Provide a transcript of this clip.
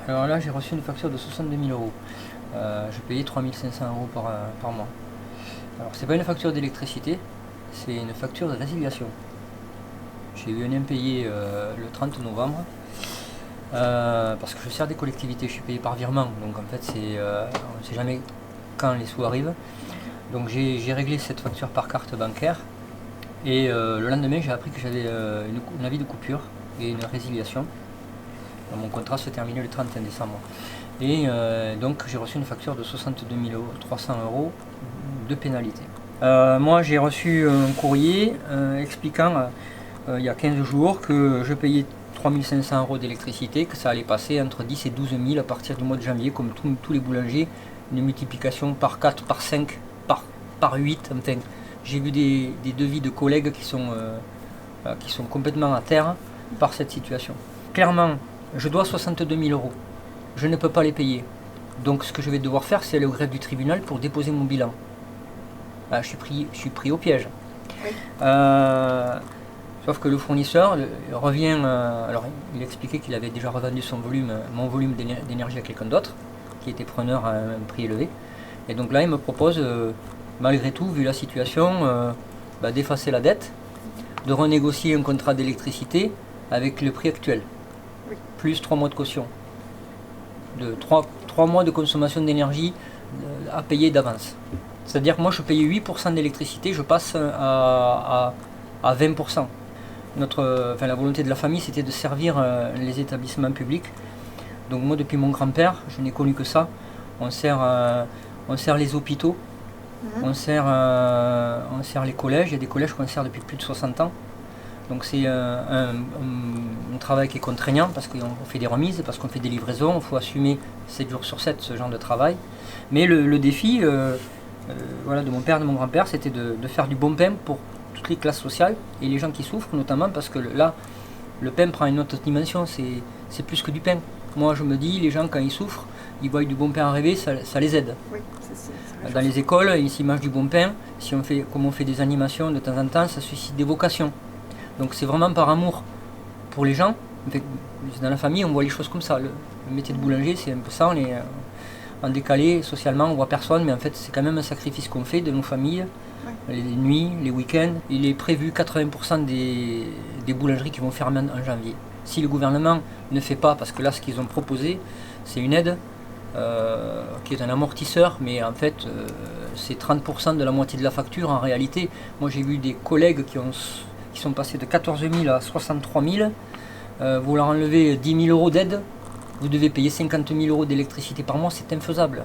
Alors là, j'ai reçu une facture de 62 000 euros. Je payais 3 500 euros par mois. Alors, c'est pas une facture d'électricité, c'est une facture de résiliation. J'ai eu un impayé le 30 novembre parce que je sers des collectivités, je suis payé par virement, donc en fait, on ne sait jamais quand les sous arrivent. Donc, j'ai réglé cette facture par carte bancaire et le lendemain, j'ai appris que j'avais un avis de coupure et une résiliation. Mon contrat se terminait le 31 décembre. Et donc j'ai reçu une facture de 62 300 euros de pénalité. Moi j'ai reçu un courrier expliquant il y a 15 jours que je payais 3 500 euros d'électricité, que ça allait passer entre 10 et 12 000 à partir du mois de janvier, comme tous les boulangers, une multiplication par 4, par 5, par 8. Enfin, j'ai vu des devis de collègues qui sont complètement à terre par cette situation. Clairement, je dois 62 000 euros. Je ne peux pas les payer. Donc ce que je vais devoir faire, c'est aller au greffe du tribunal pour déposer mon bilan. Je suis pris au piège. Oui. Sauf que le fournisseur revient... alors il expliquait qu'il avait déjà revendu mon volume d'énergie à quelqu'un d'autre, qui était preneur à un prix élevé. Et donc là, il me propose, malgré tout, vu la situation, d'effacer la dette, de renégocier un contrat d'électricité avec le prix actuel. Oui. Plus 3 mois de caution. De 3 mois de consommation d'énergie à payer d'avance. C'est-à-dire que moi je payais 8% d'électricité, je passe à 20%. La volonté de la famille, c'était de servir les établissements publics. Donc moi depuis mon grand-père, je n'ai connu que ça. On sert les hôpitaux, on sert les collèges. Il y a des collèges qu'on sert depuis plus de 60 ans. Donc c'est un travail qui est contraignant parce qu'on fait des remises, parce qu'on fait des livraisons, il faut assumer 7 jours sur 7 ce genre de travail. Mais le défi de mon père et de mon grand-père, c'était de faire du bon pain pour toutes les classes sociales et les gens qui souffrent notamment parce que là, le pain prend une autre dimension, c'est plus que du pain. Moi je me dis, les gens quand ils souffrent, ils voient du bon pain arriver, ça les aide. Oui, dans les écoles, ils s'imagent du bon pain, comme on fait des animations de temps en temps, ça suscite des vocations. Donc c'est vraiment par amour pour les gens. Dans la famille, on voit les choses comme ça. Le métier de boulanger, c'est un peu ça. On est en décalé socialement, on voit personne, mais en fait, c'est quand même un sacrifice qu'on fait de nos familles. Ouais. Les nuits, les week-ends. Il est prévu 80% des boulangeries qui vont fermer en janvier. Si le gouvernement ne fait pas, parce que là, ce qu'ils ont proposé, c'est une aide qui est un amortisseur, mais en fait, c'est 30% de la moitié de la facture en réalité. Moi, j'ai vu des collègues qui sont passés de 14 000 à 63 000, vous leur enlevez 10 000 euros d'aide, vous devez payer 50 000 euros d'électricité par mois, c'est infaisable.